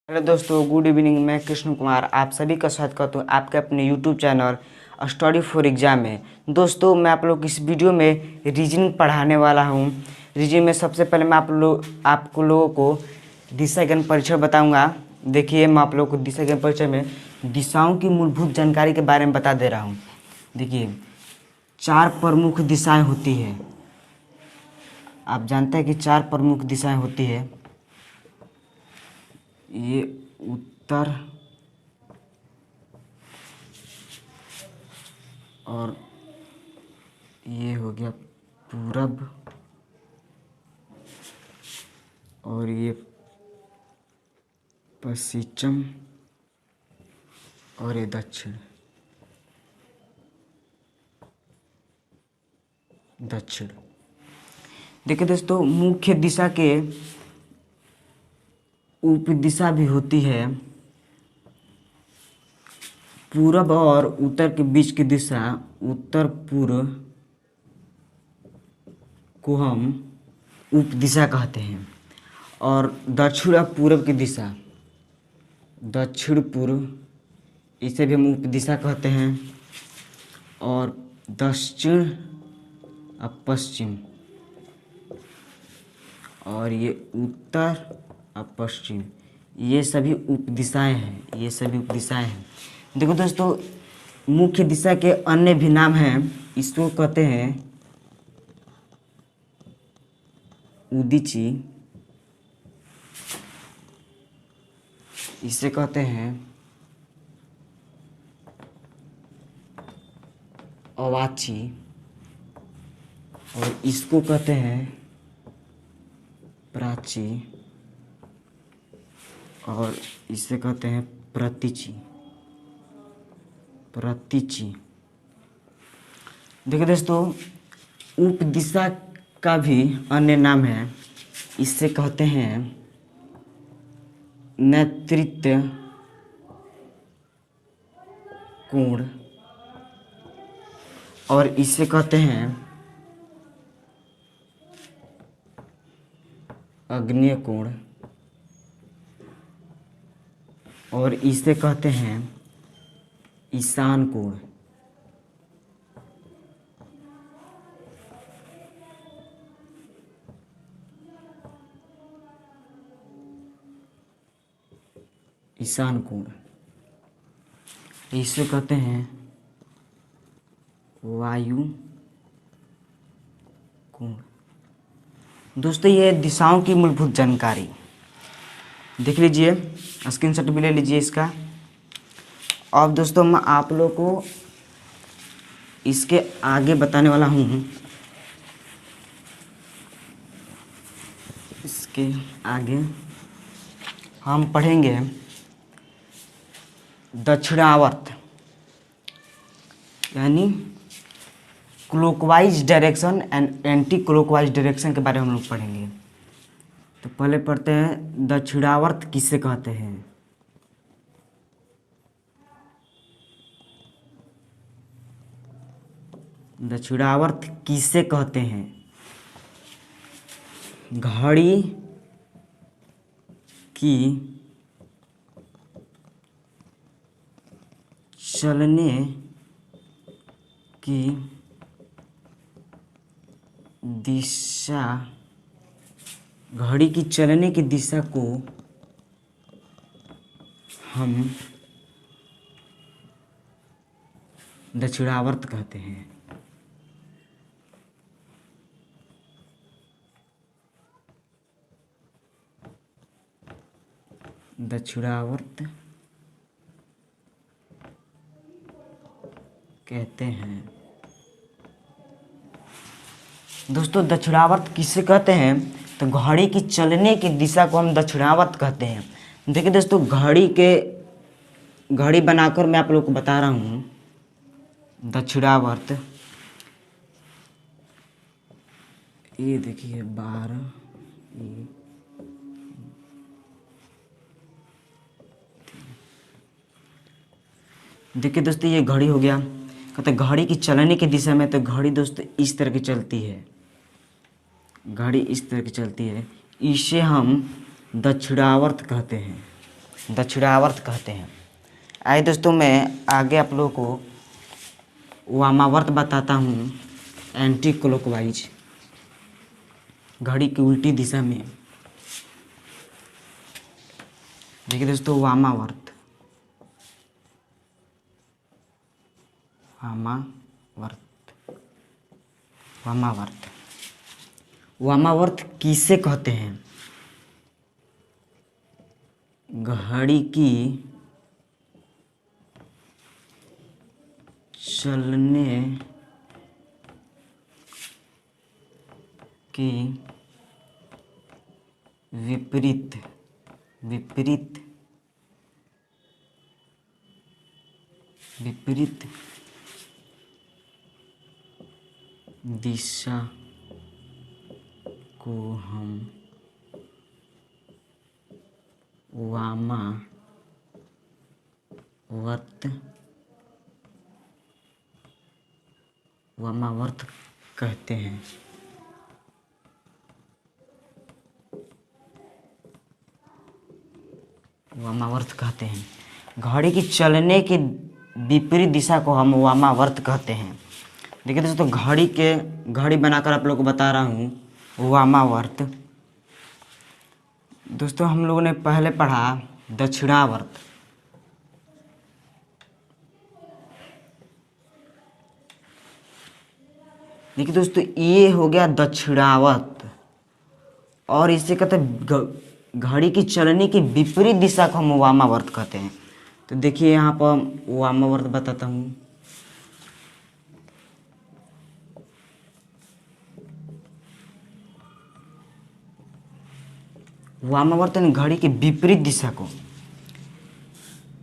Hello दोस्तों, good evening. मैं कृष्ण कुमार आप सभी का स्वागत करता हूँ आपके अपने YouTube channel study for exam में। दोस्तों, मैं आप लोग को इस वीडियो में रीजनिंग पढ़ाने वाला हूँ। रीजनिंग में सबसे पहले मैं आपको लोगों को दिशा ज्ञान परिचय बताऊँगा। देखिए, मैं आप लोग को दिशा ज्ञान परिचय में दिशाओं की मूलभूत जानकारी के बारे में बता दे रहा हूँ। देखिए, 4 प्रमुख दिशाएँ होती है। आप जानते हैं कि 4 प्रमुख दिशाएँ होती है। ये उत्तर और ये हो गया पूरब और ये पश्चिम और ये दक्षिण। देखिए दोस्तों, मुख्य दिशा के उपदिशा भी होती है। पूरब और उत्तर के बीच की दिशा उत्तर पूर्व को हम उपदिशा कहते हैं। और दक्षिण और पूरब की दिशा दक्षिण पूर्व, इसे भी हम उपदिशा कहते हैं। और दक्षिण और पश्चिम और ये उत्तर और पश्चिम, ये सभी उपदिशाएं हैं। देखो दोस्तों, मुख्य दिशा के अन्य भी नाम हैं। इसको कहते हैं उदीची, इसे कहते हैं अवाची और इसको कहते हैं प्राची और इसे कहते हैं प्रतीची। देखिए दोस्तों, उपदिशा का भी अन्य नाम है। इससे कहते हैं नेतृत्व कोण और इसे कहते हैं आग्नेय कोण और इसे कहते हैं ईशान कोण। इसे कहते हैं वायु कोण। दोस्तों, ये दिशाओं की मूलभूत जानकारी देख लीजिए, स्क्रीनशॉट भी ले लीजिए इसका। अब दोस्तों, मैं आप लोग को इसके आगे बताने वाला हूँ। इसके आगे हम पढ़ेंगे दक्षिणावर्त, यानी clockwise direction and anti clockwise direction के बारे में हम लोग पढ़ेंगे। तो पहले पढ़ते हैं दक्षिणावर्त किसे कहते हैं। दक्षिणावर्त किसे कहते हैं? घड़ी की चलने की दिशा, घड़ी की चलने की दिशा को हम दक्षिणावर्त कहते हैं। दक्षिणावर्त कहते हैं। दोस्तों, दक्षिणावर्त किसे कहते हैं? तो घड़ी की चलने की दिशा को हम दक्षिणावर्त कहते हैं। देखिए दोस्तों, घड़ी बनाकर मैं आप लोग को बता रहा हूँ दक्षिणावर्त। ये देखिए 12 देखिए दोस्तों, ये घड़ी हो गया। कहते घड़ी की चलने की दिशा में, तो घड़ी दोस्तों इस तरह की चलती है। घड़ी इस तरह की चलती है, इसे हम दक्षिणावर्त कहते हैं। दक्षिणावर्त कहते हैं। आइए दोस्तों, मैं आगे आप लोगों को वामावर्त बताता हूँ, एंटी क्लॉकवाइज, घड़ी की उल्टी दिशा में। देखिए दोस्तों, वामावर्त, वामावर्त, वामावर्त, वामावर्त किसे कहते हैं? घड़ी की चलने की विपरीत विपरीत विपरीत दिशा को हम वामावर्त कहते हैं। वामावर्त कहते हैं। घड़ी की चलने की विपरीत दिशा को हम वामावर्त कहते हैं। देखिए दोस्तों, घड़ी बनाकर आप लोगों को बता रहा हूँ वामावर्त। दोस्तों, हम लोगों ने पहले पढ़ा दक्षिणावर्त। देखिए दोस्तों, ये हो गया दक्षिणावर्त, और इसे कहते हैं घड़ी की चलने की विपरीत दिशा को हम वामावर्त कहते हैं। तो देखिए यहाँ पर वामावर्त बताता हूँ। वामावर्त यानी घड़ी की विपरीत दिशा को,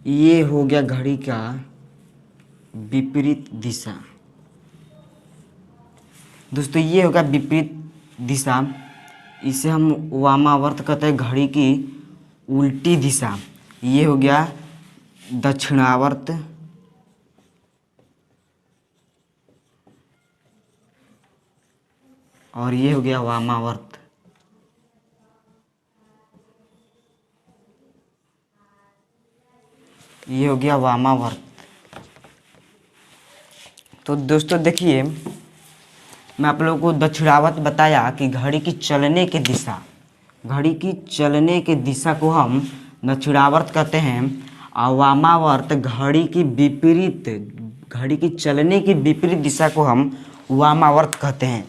ये हो गया घड़ी का विपरीत दिशा। दोस्तों, ये होगा विपरीत दिशा, इसे हम वामावर्त कहते हैं। घड़ी की उल्टी दिशा, ये हो गया दक्षिणावर्त, और ये हो गया वामावर्त। ये हो गया वामावर्त। तो दोस्तों देखिए, मैं आप लोगों को दक्षिणावर्त बताया कि घड़ी की चलने की दिशा को हम दक्षिणावर्त कहते हैं, और वामावर्त घड़ी की चलने की विपरीत दिशा को हम वामावर्त कहते हैं।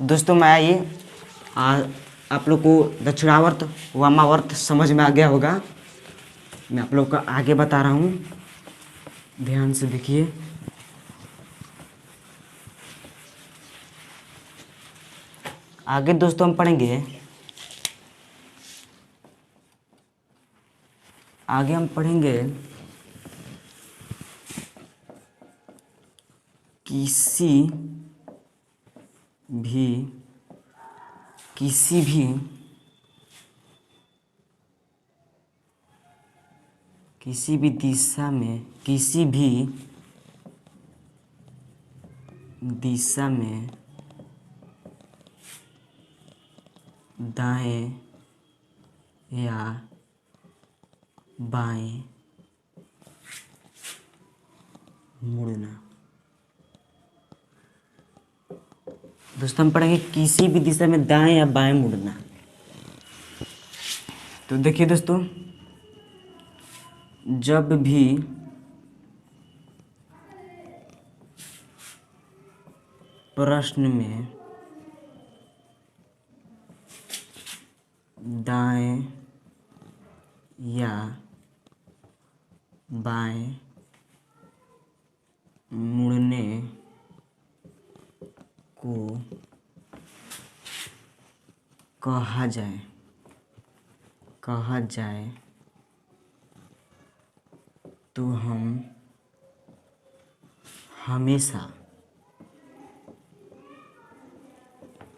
दोस्तों, मैं आइए आप लोग को दक्षिणावर्त वामावर्त समझ में आ गया होगा। मैं आप लोग को आगे बता रहा हूँ, ध्यान से देखिए। आगे दोस्तों हम पढ़ेंगे, किसी भी दिशा में दाएं या बाएं मुड़ना। दोस्तों, हम पढ़ेंगे किसी भी दिशा में दाएं या बाएं मुड़ना। तो देखिए दोस्तों, जब भी प्रश्न में दाएं या बाएं मुड़ने को कहा जाए तो हम हमेशा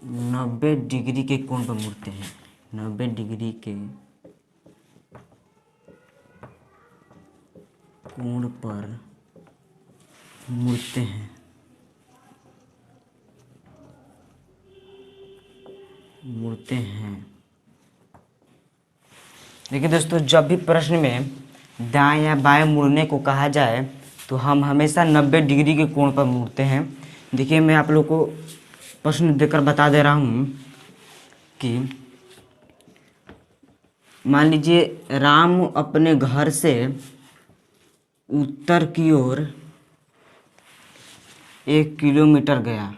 90 डिग्री के कोण पर मुड़ते हैं। 90 डिग्री के कोण पर मुड़ते हैं। देखिए दोस्तों, जब भी प्रश्न में दाएं या बाएं मुड़ने को कहा जाए तो हम हमेशा 90 डिग्री के कोण पर मुड़ते हैं। देखिए, मैं आप लोग को प्रश्न देकर बता दे रहा हूँ कि मान लीजिए राम अपने घर से उत्तर की ओर 1 किलोमीटर गया।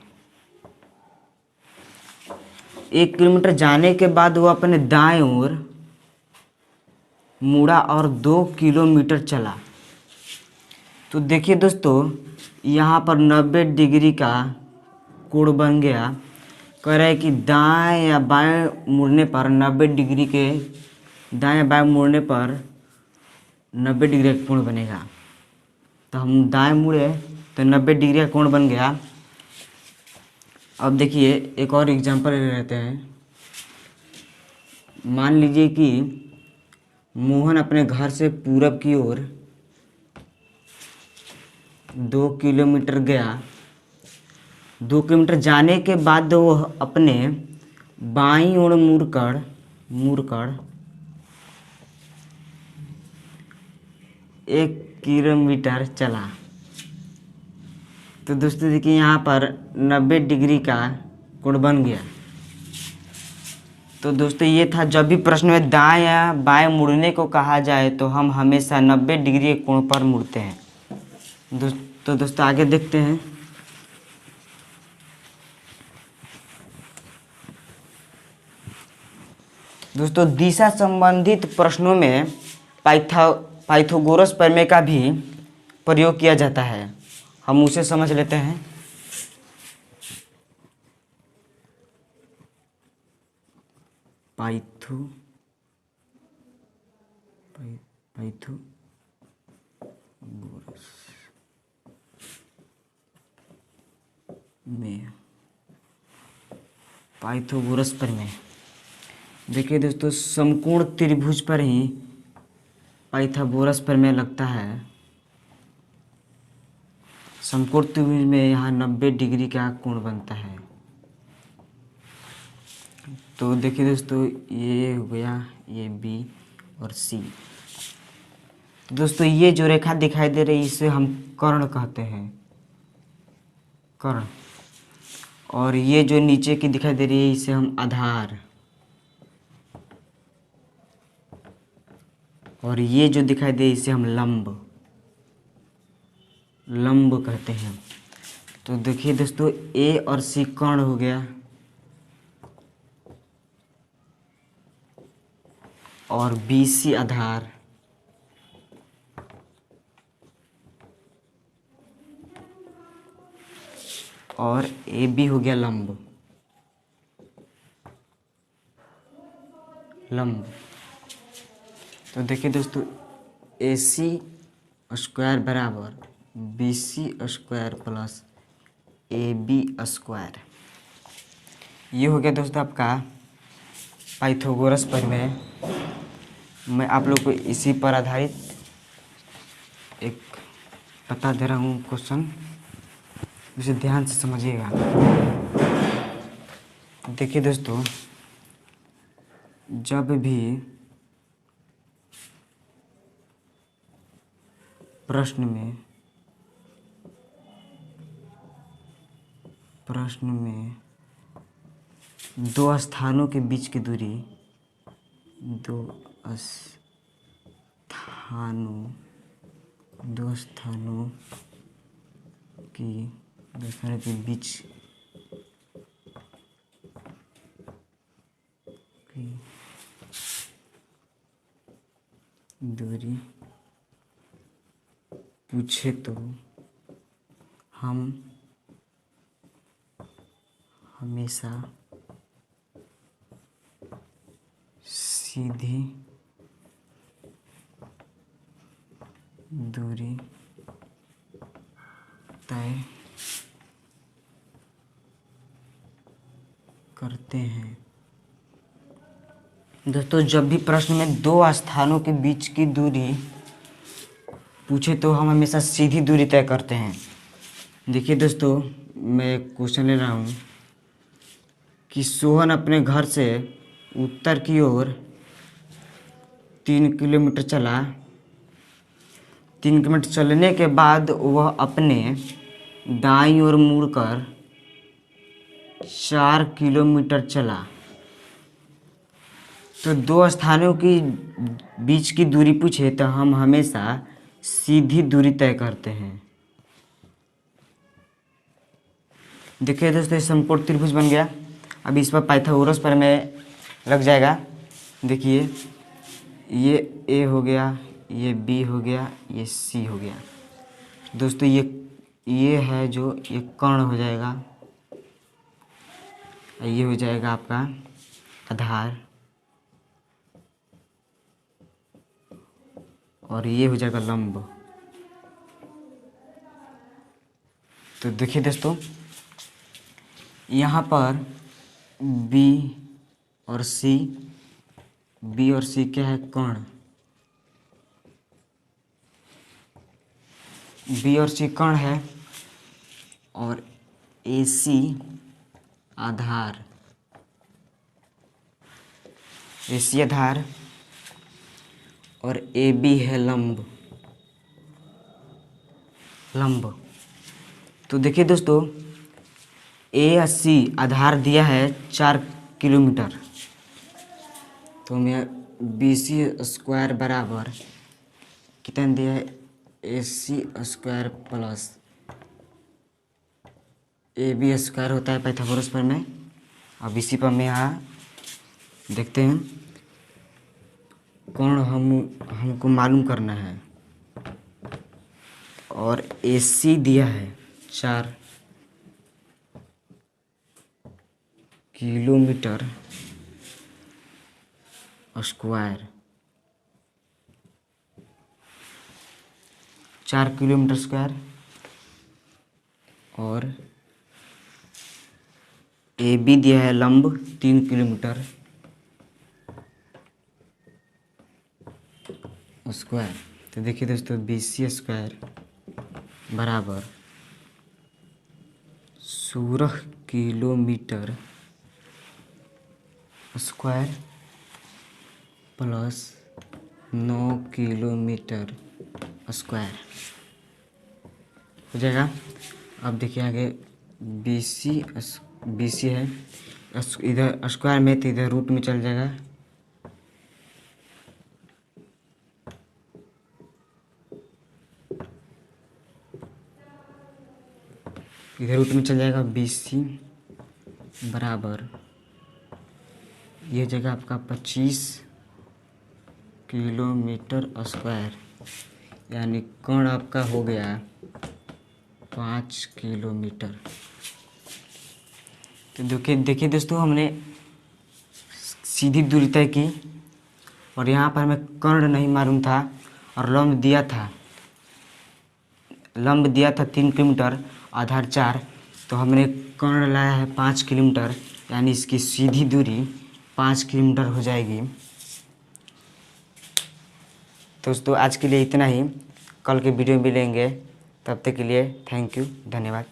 1 किलोमीटर जाने के बाद वो अपने दाएं ओर मुड़ा और 2 किलोमीटर चला। तो देखिए दोस्तों, यहाँ पर 90 डिग्री का कोण बन गया। कह रहा है कि दाएं या बाएं मुड़ने पर 90 डिग्री के दाएं या बाएं मुड़ने पर 90 डिग्री का कोण बनेगा। तो हम दाएं मुड़े तो 90 डिग्री का कोण बन गया। अब देखिए, एक और एग्जांपल लेते हैं। मान लीजिए कि मोहन अपने घर से पूरब की ओर 2 किलोमीटर गया। 2 किलोमीटर जाने के बाद वो अपने बाईं ओर मुड़कर 1 किलोमीटर चला। तो दोस्तों देखिए, यहाँ पर 90 डिग्री का कोण बन गया। तो दोस्तों, ये था जब भी प्रश्न में दाएं या बाएं मुड़ने को कहा जाए तो हम हमेशा 90 डिग्री के कोण पर मुड़ते हैं। तो दोस्तों आगे देखते हैं। दोस्तों, दिशा संबंधित प्रश्नों में पाइथागोरस प्रमेय का भी प्रयोग किया जाता है। हम उसे समझ लेते हैं। पाइथागोरस प्रमेय। देखिए दोस्तों, समकोण त्रिभुज पर ही पाइथागोरस प्रमेय लगता है। समकोण त्रिभुज में यहाँ 90 डिग्री का कोण बनता है। तो देखिए दोस्तों, ये हो गया ये बी और सी। दोस्तों, ये जो रेखा दिखाई दे रही है इसे हम कर्ण कहते हैं, कर्ण। और ये जो नीचे की दिखाई दे रही है इसे हम आधार। और ये जो दिखाई दे इसे हम लंब कहते हैं। तो देखिए दोस्तों, ए और सी कर्ण हो गया और बी सी आधार और ए बी हो गया लंब। तो देखिए दोस्तों, ए सी स्क्वायर बराबर B C square plus A B square. ये हो गया दोस्तों आपका पाइथागोरस प्रमेय। मैं आप लोग को इसी पर आधारित एक बता दे रहा हूँ क्वेश्चन, उसे ध्यान से समझिएगा। देखिए दोस्तों, जब भी प्रश्न में दो स्थानों के बीच की दूरी दो स्थानों के बीच की दूरी पूछे तो हम हमेशा सीधी दूरी तय करते हैं। दोस्तों, जब भी प्रश्न में दो स्थानों के बीच की दूरी पूछे तो हम हमेशा सीधी दूरी तय करते हैं। देखिए दोस्तों, मैं क्वेश्चन ले रहा हूँ कि सोहन अपने घर से उत्तर की ओर 3 किलोमीटर चला। 3 किलोमीटर चलने के बाद वह अपने दाईं ओर मुड़कर 4 किलोमीटर चला। तो दो स्थानों की बीच की दूरी पूछे तो हम हमेशा सीधी दूरी तय करते हैं। देखिए दोस्तों, समकोण त्रिभुज बन गया। अब इस पर पाइथागोरस प्रमेय लग जाएगा। देखिए, ये ए हो गया, ये बी हो गया, ये सी हो गया। दोस्तों ये है जो ये कर्ण हो जाएगा, ये हो जाएगा आपका आधार, और ये हो जाएगा लंब। तो देखिए दोस्तों, यहाँ पर बी और सी क्या है? कर्ण। बी और सी कर्ण है और ए सी आधार। ए सी आधार और ए बी है लंब। तो देखिए दोस्तों, ए सी आधार दिया है 4 किलोमीटर। तो मैं बी सी स्क्वायर बराबर कितना दिया है? A C square plus A B square होता है पाइथागोरस प्रमेय। अब इसी पर मैं यहाँ देखते हैं, कोण हमको मालूम करना है और ए सी दिया है 4 किलोमीटर स्क्वायर। 4 किलोमीटर स्क्वायर और ए बी दिया है लंब 3 किलोमीटर स्क्वायर। तो देखिए दोस्तों, बी सी स्क्वायर बराबर 16 kilometre square plus 9 kilometre square हो जाएगा। अब देखिए आगे बी सी है, इधर स्क्वायर में तो इधर रूट में चल जाएगा। इधर रूट में चल जाएगा। बी सी बराबर ये जगह आपका 25 किलोमीटर स्क्वायर, यानी कोण आपका हो गया 5 किलोमीटर। तो देखिए दोस्तों, हमने सीधी दूरी तय की और यहाँ पर हमें कर्ण नहीं मालूम था और लंब दिया था 3 किलोमीटर, आधार 4। तो हमने कर्ण लाया है 5 किलोमीटर, यानी इसकी सीधी दूरी 5 किलोमीटर हो जाएगी। दोस्तों आज के लिए इतना ही, कल के वीडियो में मिलेंगे, तब तक के लिए थैंक यू, धन्यवाद।